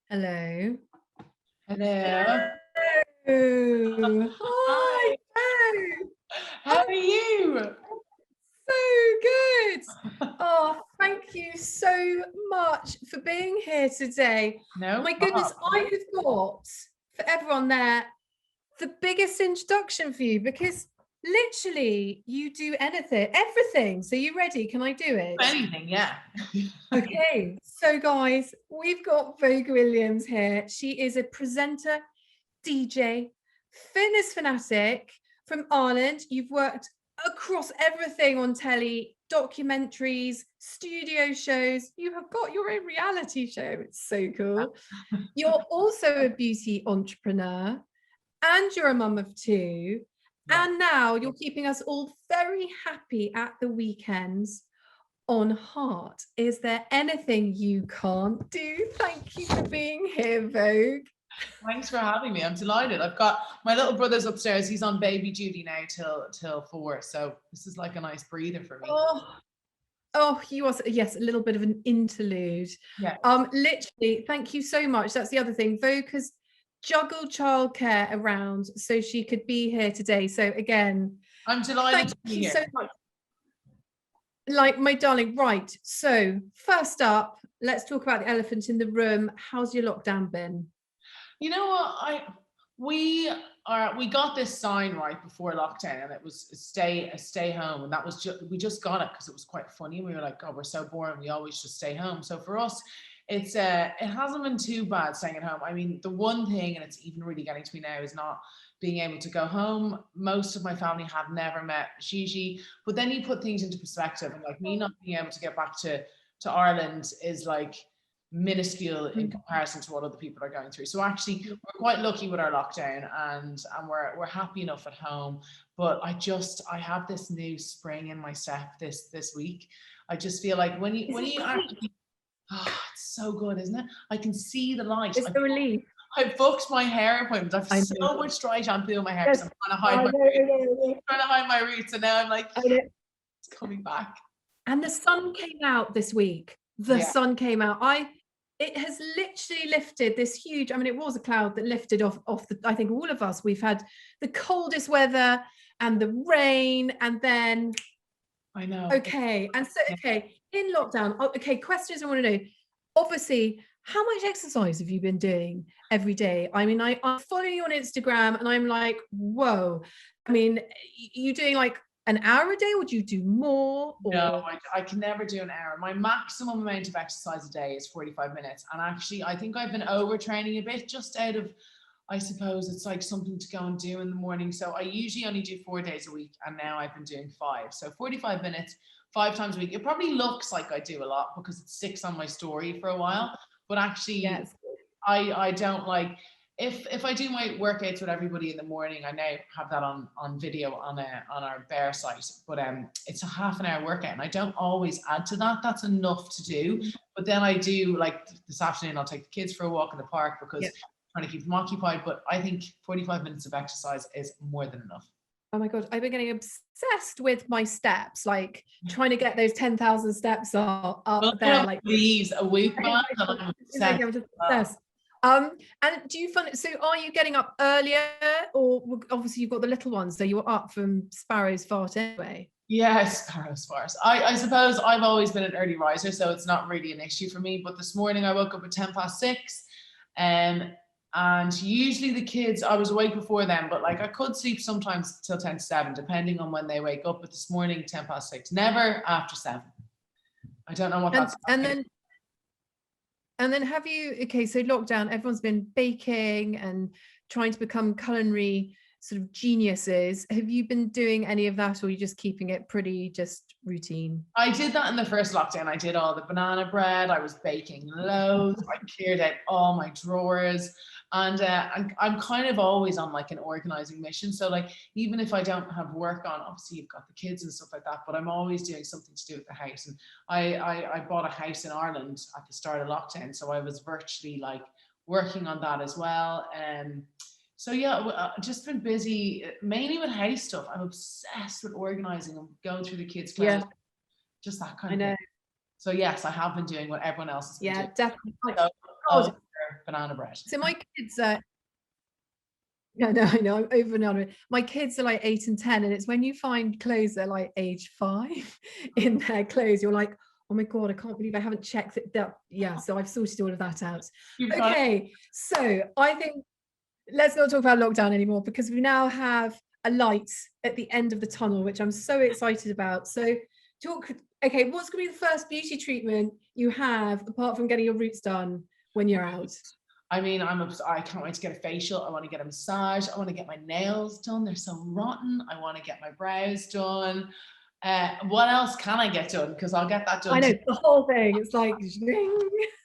Hello. Hello. Hello. Hi. Hi. Hello. How are you? So good. Oh, thank you so much for being here today. No My goodness, problem. I have got for everyone there the biggest introduction for you because literally you do everything. So you ready? Can I do it? Anything, yeah. Okay, so guys, we've got Vogue Williams here. She is a presenter, DJ, fitness fanatic from Ireland. You've worked across everything on telly, documentaries, studio shows. You have got your own reality show. It's so cool. You're also a beauty entrepreneur and you're a mum of two. Yeah. And now you're keeping us all very happy at the weekends on Heart. Is there anything you can't do? Thank you for being here, Vogue. Thanks for having me. I'm delighted. I've got my little brother's upstairs. He's on baby duty now till 4. So this is like a nice breather for me. Oh, you are, yes, a little bit of an interlude. Yeah. Literally, thank you so much. That's the other thing. Vogue has juggled childcare around so she could be here today. So again, I'm delighted to be thank you here. so much. Like, my darling, right. So first up, let's talk about the elephant in the room. How's your lockdown been? You know what? We got this sign right before lockdown, and it was stay home, and that was we just got it because it was quite funny. We were like, God, we're so boring. We always just stay home. So for us, it hasn't been too bad staying at home. I mean, the one thing, and it's even really getting to me now, is not being able to go home. Most of my family have never met Gigi, but then you put things into perspective, and like me not being able to get back to Ireland is like minuscule in comparison to what other people are going through. So actually we're quite lucky with our lockdown, and we're happy enough at home. But I have this new spring in my step this week. I just feel like when you actually, it's so good, isn't it? I can see the light. It's the relief. I booked my hair appointment. I've so much dry shampoo in my hair because I'm trying to hide my roots, and now I'm like, it's coming back. And the sun came out this week. The sun came out. It has literally lifted this huge, I mean, it was a cloud that lifted off I think all of us. We've had the coldest weather and the rain, and then I know. Okay. And so, in lockdown, okay, questions I want to know. Obviously, how much exercise have you been doing every day? I mean, I'm following you on Instagram and I'm like, whoa. I mean, you doing like an hour a day? Would you do more? Or? No, I can never do an hour. My maximum amount of exercise a day is 45 minutes. And actually, I think I've been overtraining a bit just out of, I suppose it's like something to go and do in the morning. So I usually only do 4 days a week, and now I've been doing 5. So 45 minutes, 5 times a week. It probably looks like I do a lot because it sticks on my story for a while. But actually, I don't like, if I do my workouts with everybody in the morning, I now have that on video on our Bear site, but it's a half an hour workout, and I don't always add to that. That's enough to do. But then I do, like this afternoon, I'll take the kids for a walk in the park because I'm trying to keep them occupied. But I think 45 minutes of exercise is more than enough. Oh my God, I've been getting obsessed with my steps, like trying to get those 10,000 steps up there. Like these a week, man. I'm obsessed. And do you find it, so are you getting up earlier, or obviously you've got the little ones, so you're up from Sparrow's fart anyway? Yeah, Sparrow's fart. I suppose I've always been an early riser, so it's not really an issue for me. But this morning I woke up at 6:10, and usually the kids, I was awake before them, but like I could sleep sometimes till 6:50, depending on when they wake up. But this morning, 6:10, never after 7. I don't know what that's. And then have you, okay, so lockdown, everyone's been baking and trying to become culinary sort of geniuses. Have you been doing any of that, or are you just keeping it pretty just routine? I did that in the first lockdown. I did all the banana bread. I was baking loads. I cleared out all my drawers. And I'm kind of always on like an organizing mission. So like, even if I don't have work on, obviously you've got the kids and stuff like that, but I'm always doing something to do with the house. And I bought a house in Ireland at the start of lockdown. So I was virtually like working on that as well. So yeah, just been busy, mainly with house stuff. I'm obsessed with organizing and going through the kids' clothes, just that kind of thing. So yes, I have been doing what everyone else has been doing. Definitely. So, banana bread. So my kids are, no, I know, I'm over and under. My kids are like 8 and 10, and it's when you find clothes that are like age 5 in their clothes, you're like, oh my God, I can't believe I haven't checked it. Yeah, so I've sorted all of that out. Okay, so I think let's not talk about lockdown anymore, because we now have a light at the end of the tunnel, which I'm so excited about. So okay, what's going to be the first beauty treatment you have, apart from getting your roots done when you're out? I mean, I can't wait to get a facial. I want to get a massage. I want to get my nails done. They're so rotten. I want to get my brows done. What else can I get done? Because I'll get that done. I know, the whole thing. It's like,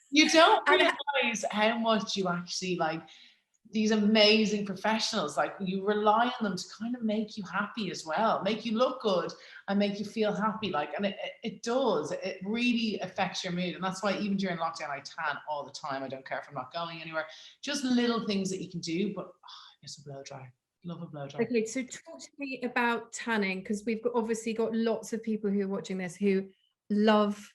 you don't realize how much you actually like these amazing professionals. Like, you rely on them to kind of make you happy as well, make you look good and make you feel happy. Like, and it does, it really affects your mood. And that's why even during lockdown, I tan all the time. I don't care if I'm not going anywhere, just little things that you can do. But it's a blow dry. Love a blow dry. Okay, so talk to me about tanning, because we've obviously got lots of people who are watching this who love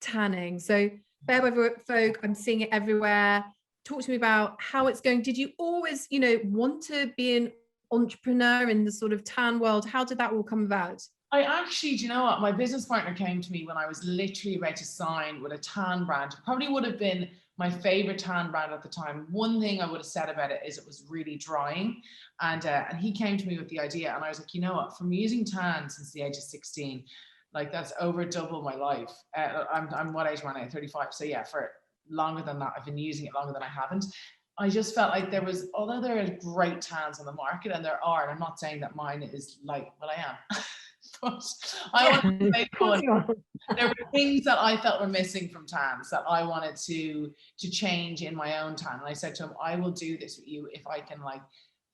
tanning. So Bare by Vogue, I'm seeing it everywhere. Talk to me about how it's going. Did you always, want to be an entrepreneur in the sort of tan world? How did that all come about? I actually, do you know what? My business partner came to me when I was literally ready to sign with a tan brand. It probably would have been my favorite tan brand at the time. One thing I would have said about it is it was really drying. And he came to me with the idea, and I was like, you know what? From using tan since the age of 16, like that's over double my life. I'm what age am I now? 35. So yeah, for longer than that, I've been using it longer than I haven't. I just felt like there was, although there are great tans on the market, and there are, and I'm not saying that mine is like, well, I am. But I wanted to make one. There were things that I felt were missing from tans that I wanted to change in my own tan. And I said to him, I will do this with you if I can like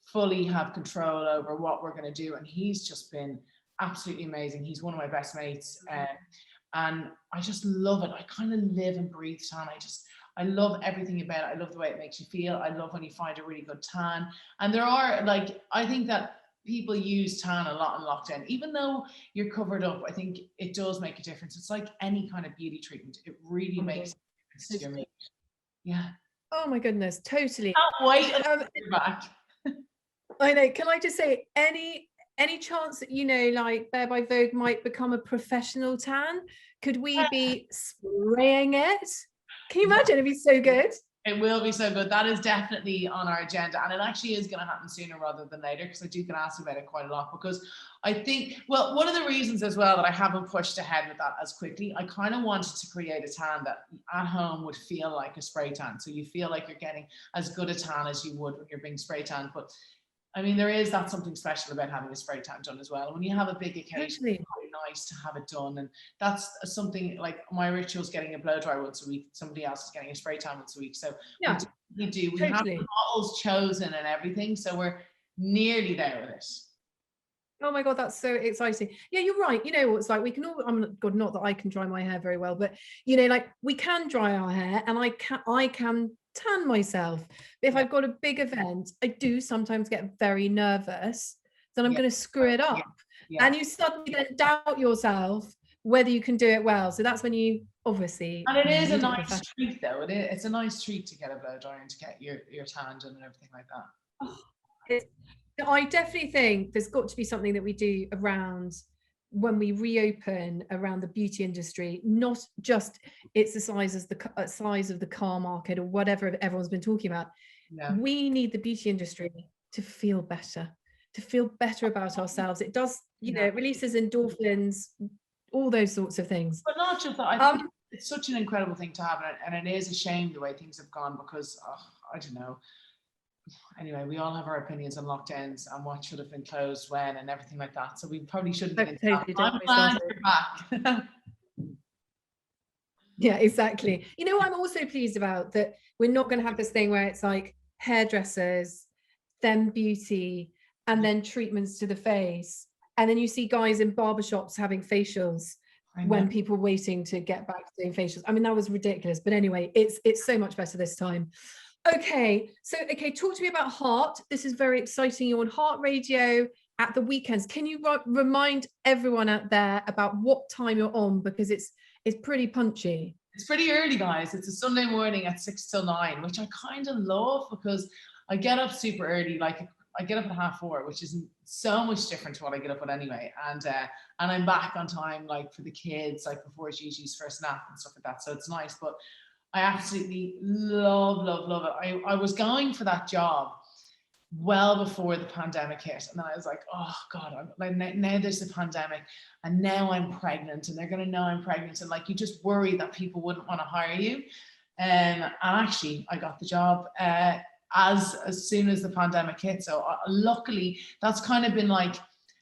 fully have control over what we're going to do. And he's just been absolutely amazing. He's one of my best mates. And I just love it. I kind of live and breathe tan. I love everything about it. I love the way it makes you feel. I love when you find a really good tan. And there are, like, I think that people use tan a lot in lockdown. Even though you're covered up, I think it does make a difference. It's like any kind of beauty treatment. It really makes a difference to your mood. Yeah. Oh my goodness, totally. Can't wait until you're back. I know. Can I just say, any chance that, like Bare by Vogue might become a professional tan? Could we be spraying it? Can you imagine? It'd be so good. It will be so good. That is definitely on our agenda. And it actually is going to happen sooner rather than later, because I do get asked about it quite a lot. Because I think, well, one of the reasons as well that I haven't pushed ahead with that as quickly, I kind of wanted to create a tan that at home would feel like a spray tan. So you feel like you're getting as good a tan as you would when you're being spray tanned. But I mean, there is that something special about having a spray tan done as well. When you have a big occasion, it's quite nice to have it done. And that's something like my ritual's getting a blow dry once a week. Somebody else is getting a spray tan once a week. So yeah, we do. We have the bottles chosen and everything. So we're nearly there with it. Oh my God, that's so exciting. Yeah, you're right. You know what it's like, we can all, God, not that I can dry my hair very well, but like we can dry our hair, and I can tan myself. But if I've got a big event, I do sometimes get very nervous that I'm going to screw it up. And you suddenly then doubt yourself whether you can do it well. So that's when you obviously. And it is a nice treat though. It's a nice treat to get a blow dry and to get your tan done and everything like that. Oh, I definitely think there's got to be something that we do around when we reopen around the beauty industry, not just it's the size of the car market or whatever everyone's been talking about. Yeah. We need the beauty industry to feel better about ourselves. It does, it releases endorphins, all those sorts of things. But not just that. I think it's such an incredible thing to have, and it is a shame the way things have gone, because I don't know. Anyway, we all have our opinions on lockdowns and what should have been closed when and everything like that. So we probably shouldn't get into that. I'm glad you're back. Yeah, exactly. You know what I'm also pleased about? That we're not going to have this thing where it's like hairdressers, then beauty, and then treatments to the face. And then you see guys in barbershops having facials when people waiting to get back to doing facials. I mean, that was ridiculous. But anyway, it's so much better this time. Okay, talk to me about Heart. This is very exciting. You're on Heart Radio at the weekends. Can you remind everyone out there about what time you're on, because it's pretty punchy? It's pretty early, guys. It's a Sunday morning at 6 till 9, which I kind of love because I get up super early. Like I get up at 4:30, which is so much different to what I get up at anyway. And I'm back on time, like for the kids, like before Gigi's first nap and stuff like that. So it's nice. But I absolutely love it. I was going for that job well before the pandemic hit, and then I was like, oh god, I'm like, now there's the pandemic, and now I'm pregnant, and they're gonna know I'm pregnant, and like you just worry that people wouldn't want to hire you. And actually I got the job as soon as the pandemic hit. So luckily that's kind of been like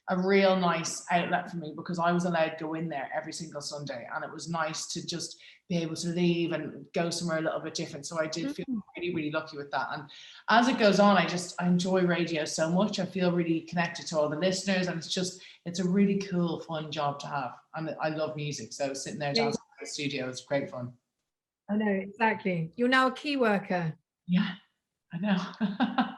a real nice outlet for me, because I was allowed to go in there every single Sunday, and it was nice to just be able to leave and go somewhere a little bit different. So I did feel really lucky with that. And as it goes on, I enjoy radio so much. I feel really connected to all the listeners, and it's a really cool, fun job to have. And I love music, so sitting there dancing in the studio is great fun. I know, exactly. You're now a key worker. Yeah, I know.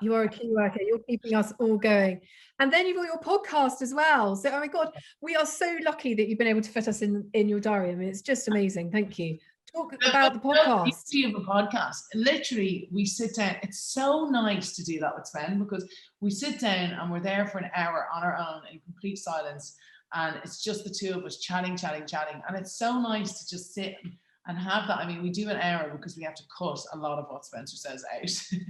You are a key worker. You're keeping us all going. And then you've got your podcast as well. So, oh my God, we are so lucky that you've been able to fit us in your diary. I mean, it's just amazing. Thank you. Talk about the podcast. The beauty of a podcast. Literally, we sit down. It's so nice to do that with Sven, because we sit down and we're there for an hour on our own in complete silence. And it's just the two of us chatting. And it's so nice to just sit and have that. I mean, we do an hour because we have to cut a lot of what Spencer says out.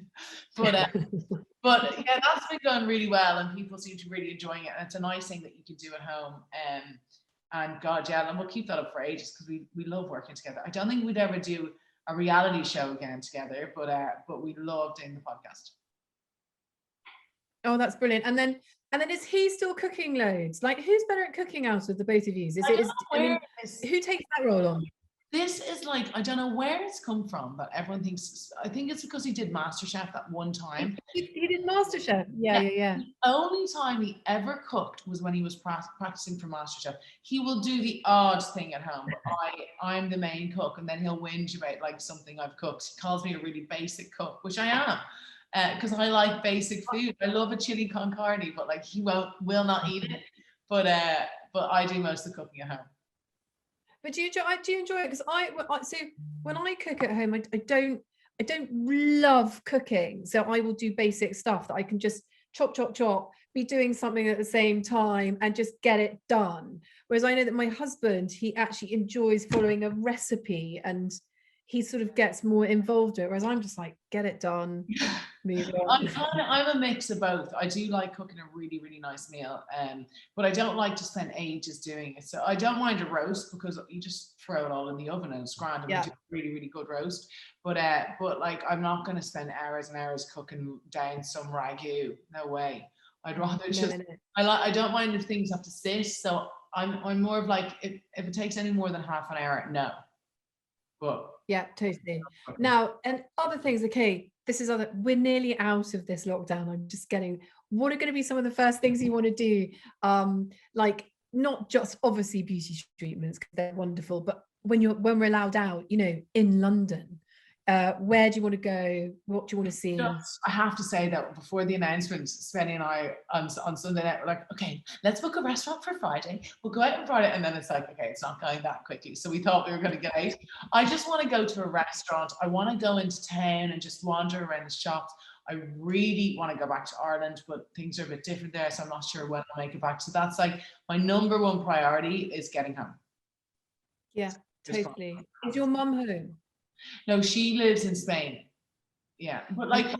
But yeah, that's been going really well, and people seem to be really enjoying it. And it's a nice thing that you can do at home. And God, yeah, and we'll keep that up for ages, because we love working together. I don't think we'd ever do a reality show again together, but we love doing the podcast. Oh, that's brilliant. And then is he still cooking loads? Like, who's better at cooking out of the both of you? Who takes that role on? This is like, I don't know where it's come from, but everyone thinks, I think it's because he did MasterChef that one time. He did MasterChef. Yeah. The only time he ever cooked was when he was practicing for MasterChef. He will do the odd thing at home, but I'm the main cook, and then he'll whinge about like something I've cooked. He calls me a really basic cook, which I am, because I like basic food. I love a chili con carne, but like he will not eat it. But I do most of the cooking at home. But do you enjoy it? Because so when I cook at home, I don't love cooking. So I will do basic stuff that I can just chop, be doing something at the same time and just get it done. Whereas I know that my husband, he actually enjoys following a recipe, and he sort of gets more involved in it. Whereas I'm just like, get it done, move on. I'm a mix of both. I do like cooking a really, really nice meal, but I don't like to spend ages doing it. So I don't mind a roast, because you just throw it all in the oven and it's grand, and we do a really, really good roast. But like, I'm not going to spend hours and hours cooking down some ragu. No way. I'd rather just. I don't mind if things have to sit. So I'm more of like, if it takes any more than half an hour, no. But yeah, totally. Now, and other things, okay, we're nearly out of this lockdown. I'm just what are going to be some of the first things you want to do? Like, not just obviously beauty treatments, because they're wonderful, but when we're allowed out, in London, where do you want to go? What do you want to see? I have to say that before the announcement, Spenny and I on Sunday night were like, okay, let's book a restaurant for Friday. We'll go out on Friday. And then it's like, okay, it's not going that quickly. So we thought we were going to get out. I just want to go to a restaurant. I want to go into town and just wander around the shops. I really want to go back to Ireland, but things are a bit different there. So I'm not sure when I'll make it back. So that's like my number one priority, is getting home. Yeah, totally. Is your mum home? No, she lives in Spain. Yeah, but like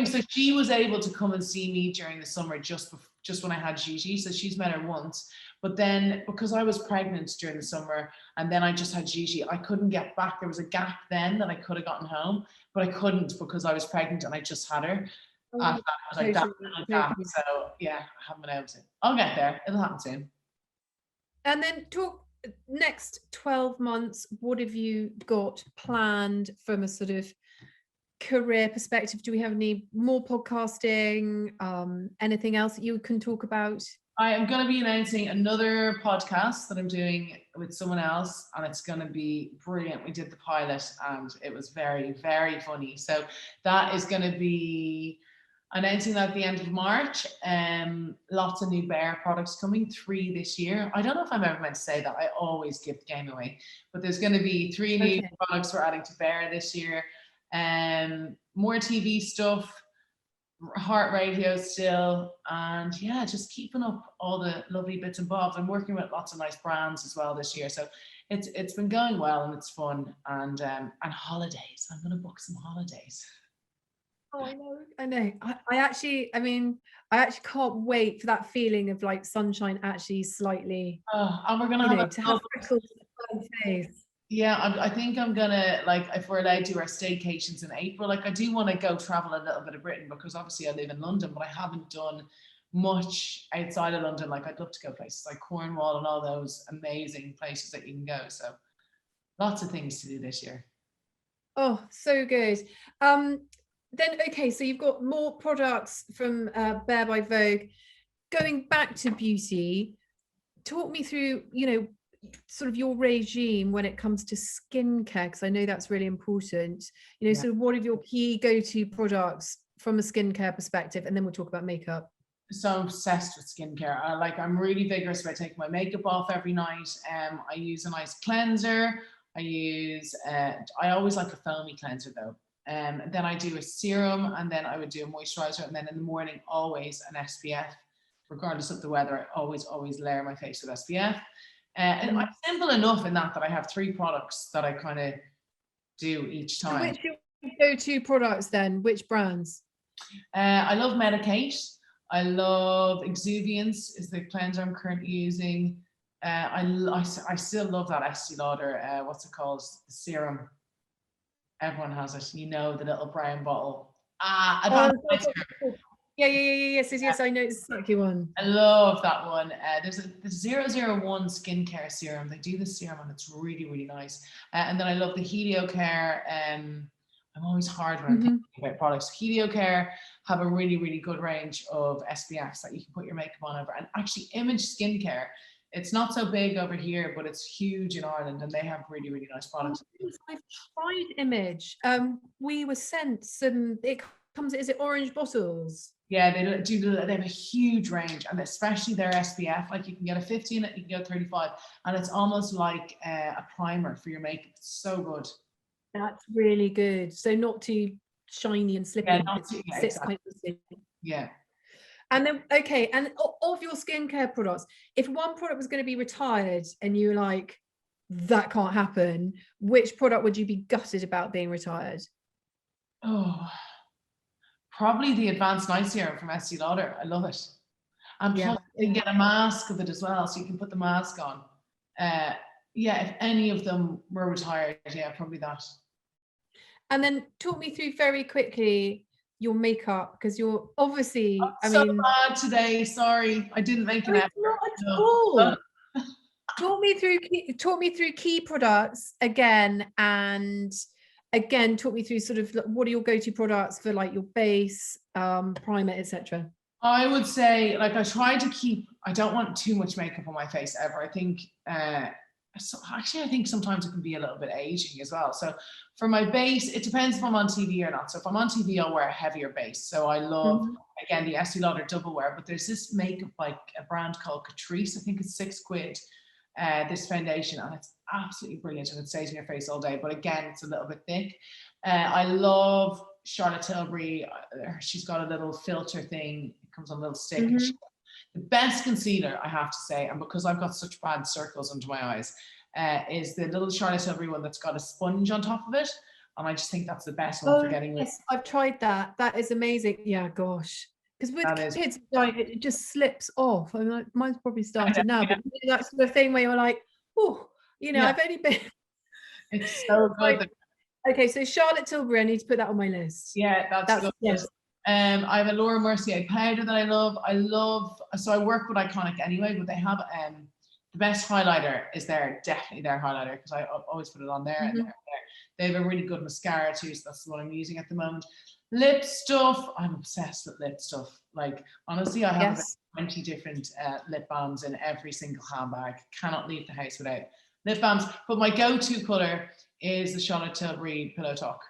so she was able to come and see me during the summer, just when I had Gigi. So she's met her once, but then because I was pregnant during the summer, and then I just had Gigi, I couldn't get back. There was a gap then that I could have gotten home, but I couldn't because I was pregnant and I just had her. After that, I was like, that gap. So yeah, I haven't been able to. I'll get there. It'll happen soon. And then next 12 months, what have you got planned from a sort of career perspective? Do we have any more podcasting, anything else that you can talk about? I am going to be announcing another podcast that I'm doing with someone else, and it's going to be brilliant. We did the pilot and it was very, very funny. So that is going to be announcing that at the end of March. Lots of new Bare products coming, 3 this year. I don't know if I'm ever meant to say that. I always give the game away, but there's going to be 3 new products we're adding to Bare this year. More TV stuff, heart radio still, and yeah, just keeping up all the lovely bits and bobs. I'm working with lots of nice brands as well this year, so it's been going well and it's fun. And holidays. I'm going to book some holidays. Oh, I know. I actually can't wait for that feeling of like sunshine actually slightly. And we're gonna have to have freckles on the face. Yeah, I think I'm gonna, like, if we're allowed to do our staycations in April, like I do want to go travel a little bit of Britain, because obviously I live in London, but I haven't done much outside of London. Like I'd love to go places like Cornwall and all those amazing places that you can go. So lots of things to do this year. Oh, so good. Then, okay, so you've got more products from Bare by Vogue. Going back to beauty, talk me through, sort of your regime when it comes to skincare, because I know that's really important. Sort of what are your key go-to products from a skincare perspective, and then we'll talk about makeup. So I'm obsessed with skincare. I'm really vigorous about taking my makeup off every night. I use a nice cleanser. I always like a foamy cleanser though. And then I do a serum, and then I would do a moisturizer, and then in the morning always an SPF, regardless of the weather. I always layer my face with SPF. And I'm simple enough in that I have 3 products that I kind of do each time. So which are your go-to products then? Which brands? I love Medicate. I love Exuviance is the cleanser I'm currently using. I still love that Estee Lauder, what's it called? The serum. Everyone has it, the little brown bottle. Advanced Night Serum. Yes, I know exactly one. I love that one. There's the 001 skincare serum. They do this serum and it's really, really nice. And then I love the HelioCare. I'm always hard when I'm thinking about products. HelioCare have a really, really good range of SPFs that you can put your makeup on over. And actually, Image Skincare, it's not so big over here, but it's huge in Ireland, and they have really, really nice products. I've tried Image. We were sent some. Is it orange bottles? Yeah, they have a huge range, and especially their SPF. Like you can get a 50 in it, you can get 35, and it's almost like a primer for your makeup. It's so good. That's really good. So not too shiny and slippy. Yeah. And then, okay, and of your skincare products, if one product was going to be retired and you were like, that can't happen, which product would you be gutted about being retired? Oh, probably the Advanced Night Serum from Estee Lauder. I love it. And plus you can get a mask of it as well, so you can put the mask on. If any of them were retired, probably that. And then talk me through very quickly your makeup, because you're obviously bad today. Sorry, I didn't make an effort. Not at all. Talk me through key products again, and again talk me through sort of what are your go-to products for like your base, primer, etc. I would say, like, I don't want too much makeup on my face ever. I think I think sometimes it can be a little bit aging as well. So for my base, it depends if I'm on TV or not. So if I'm on TV, I'll wear a heavier base. So I love, again, the Estee Lauder Double Wear, but there's this makeup like a brand called Catrice. I think it's £6, this foundation, and it's absolutely brilliant, and it stays in your face all day. But again, it's a little bit thick. I love Charlotte Tilbury. She's got a little filter thing. It comes on a little stick. The best concealer, I have to say, and because I've got such bad circles under my eyes, is the little Charlotte Tilbury one that's got a sponge on top of it. And I just think that's the best one for getting rid. Yes, I've tried that. That is amazing. Yeah, gosh. Because with kids, like, it just slips off. I'm like, mine's probably started now, but that's the thing where you're like, oh, I've only been. It's so good. Okay, so Charlotte Tilbury, I need to put that on my list. Yeah, that's good. Yes. I have a Laura Mercier powder that I love. So I work with Iconic anyway, but they have the best highlighter is definitely their highlighter, because I always put it on there. And they have a really good mascara too, so that's the one I'm using at the moment. Lip stuff, I'm obsessed with lip stuff. Like, honestly, I have about 20 different lip balms in every single handbag. Cannot leave the house without lip balms. But my go-to color is the Charlotte Tilbury Pillow Talk.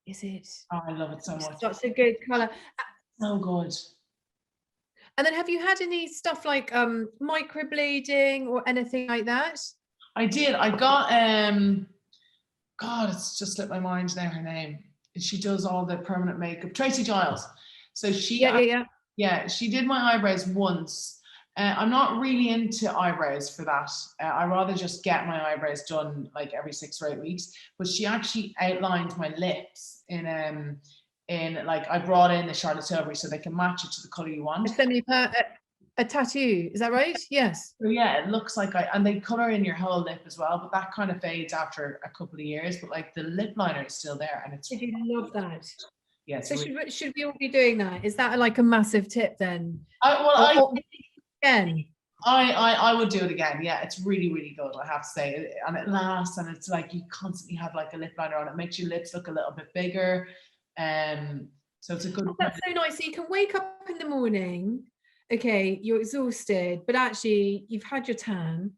Is it? Oh, I love it so much. Such a good color. So good. And then have you had any stuff like microblading or anything like that? I did. I got God, it's just slipped my mind now. Her name. She does all the permanent makeup. Tracy Giles. So yeah, she did my eyebrows once. I'm not really into eyebrows for that. I rather just get my eyebrows done like every 6 or 8 weeks. But she actually outlined my lips in like I brought in the Charlotte Tilbury so they can match it to the color you want. A tattoo, is that right? Yes. So yeah, it looks like and they color in your whole lip as well, but that kind of fades after a couple of years. But like the lip liner is still there, and it's. Did you love that? Yeah. So should we all be doing that? Is that like a massive tip then? Again. I would do it again. Yeah, it's really, really good, I have to say. And it lasts, and it's like you constantly have like a lip liner on. It makes your lips look a little bit bigger. So it's a good. That's so nice. So you can wake up in the morning, okay, you're exhausted, but actually you've had your tan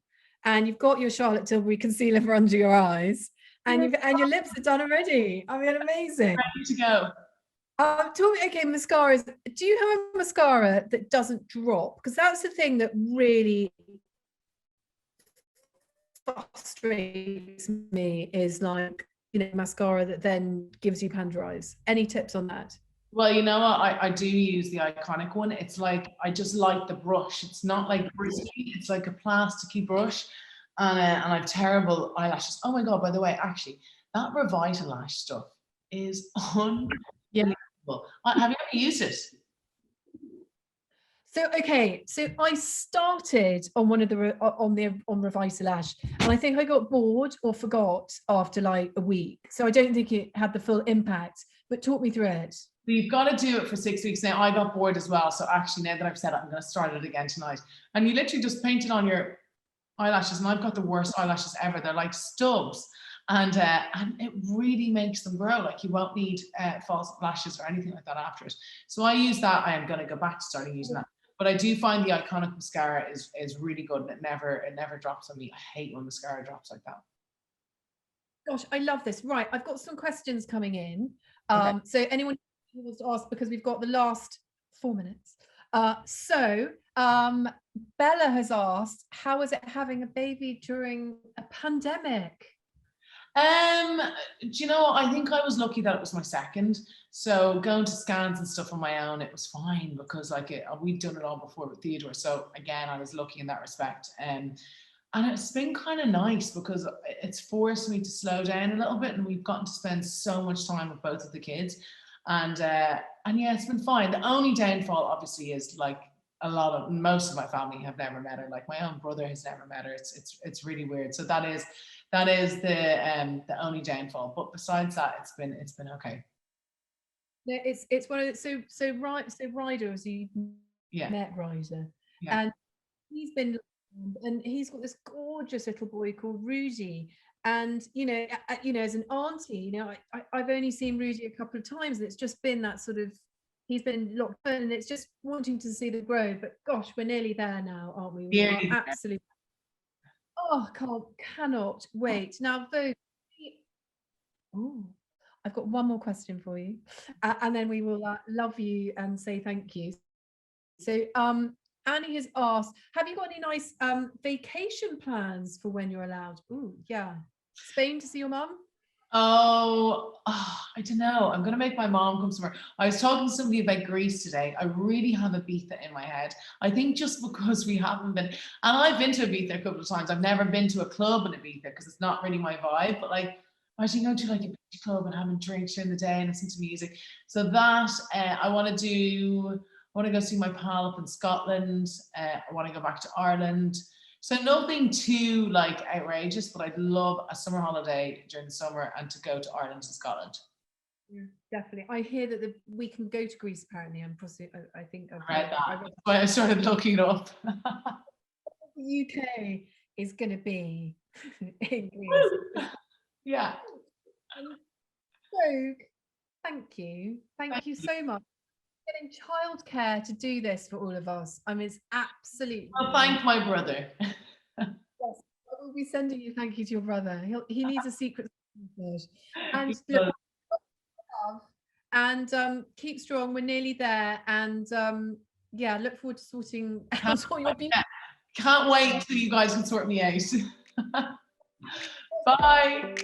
and you've got your Charlotte Tilbury concealer for under your eyes, and your lips are done already. I mean, amazing. Ready to go. Okay, mascaras. Do you have a mascara that doesn't drop? Because that's the thing that really frustrates me, is like, mascara that then gives you panda eyes. Any tips on that? Well, you know what? I do use the Iconic one. It's like, I just like the brush. It's not like bristly. It's like a plasticky brush. And I've terrible eyelashes. Oh my God, by the way, actually, that Revitalash stuff is unbelievable. Yeah. Have you ever used it? So I started on one of the on Revitalash, and I think I got bored or forgot after like a week. So I don't think it had the full impact. But talk me through it. So you've got to do it for 6 weeks now. I got bored as well. So actually, now that I've said it, I'm going to start it again tonight. And you literally just paint it on your eyelashes, and I've got the worst eyelashes ever. They're like stubs. And it really makes them grow. Like you won't need false lashes or anything like that after it. So I use that. I am going to go back to starting using that. But I do find the Iconic mascara is really good, and it never drops on me. I hate when mascara drops like that. Gosh, I love this. Right, I've got some questions coming in. So anyone who wants to ask, because we've got the last 4 minutes. Bella has asked, how is it having a baby during a pandemic? Do you know, I think I was lucky that it was my second. So going to scans and stuff on my own, it was fine, because like we'd done it all before with Theodore. So again, I was lucky in that respect. And it's been kind of nice because it's forced me to slow down a little bit, and we've gotten to spend so much time with both of the kids. And yeah, it's been fine. The only downfall obviously is like most of my family have never met her. Like my own brother has never met her. It's really weird. So that is the only downfall. But besides that, it's been okay. Yeah, it's one of the, so Ryder, as you met Ryder, and he's been, and he's got this gorgeous little boy called Rudy. And as an auntie, I've only seen Rudy a couple of times, and it's just been that sort of, he's been locked in, and it's just wanting to see the grow. But gosh, we're nearly there now, aren't we? We are absolutely. Oh, cannot wait. Now, Vogue. Oh, I've got one more question for you, and then we will love you and say thank you. So, Annie has asked, have you got any nice vacation plans for when you're allowed? Oh, yeah. Spain to see your mum? Oh, I don't know. I'm going to make my mom come somewhere. I was talking to somebody about Greece today. I really have Ibiza in my head. I think just because we haven't been, and I've been to Ibiza a couple of times. I've never been to a club in Ibiza because it's not really my vibe. But like, imagine going to like a beach club and having drinks during the day and listening to music. So that I want to go see my pal up in Scotland. I want to go back to Ireland. So nothing too like outrageous, but I'd love a summer holiday during the summer and to go to Ireland and Scotland. Yeah, definitely. I hear that we can go to Greece apparently. I think I've read that. That's why I started looking it up. The UK is going to be in Greece. Yeah. So, thank you so much. Getting childcare to do this for all of us. I mean, it's absolutely. I'll thank my brother. Yes, I will be sending you thank you to your brother. He needs a secret. And look, and keep strong. We're nearly there, and yeah, look forward to sorting out all your beauty. Can't wait till you guys can sort me out. Bye.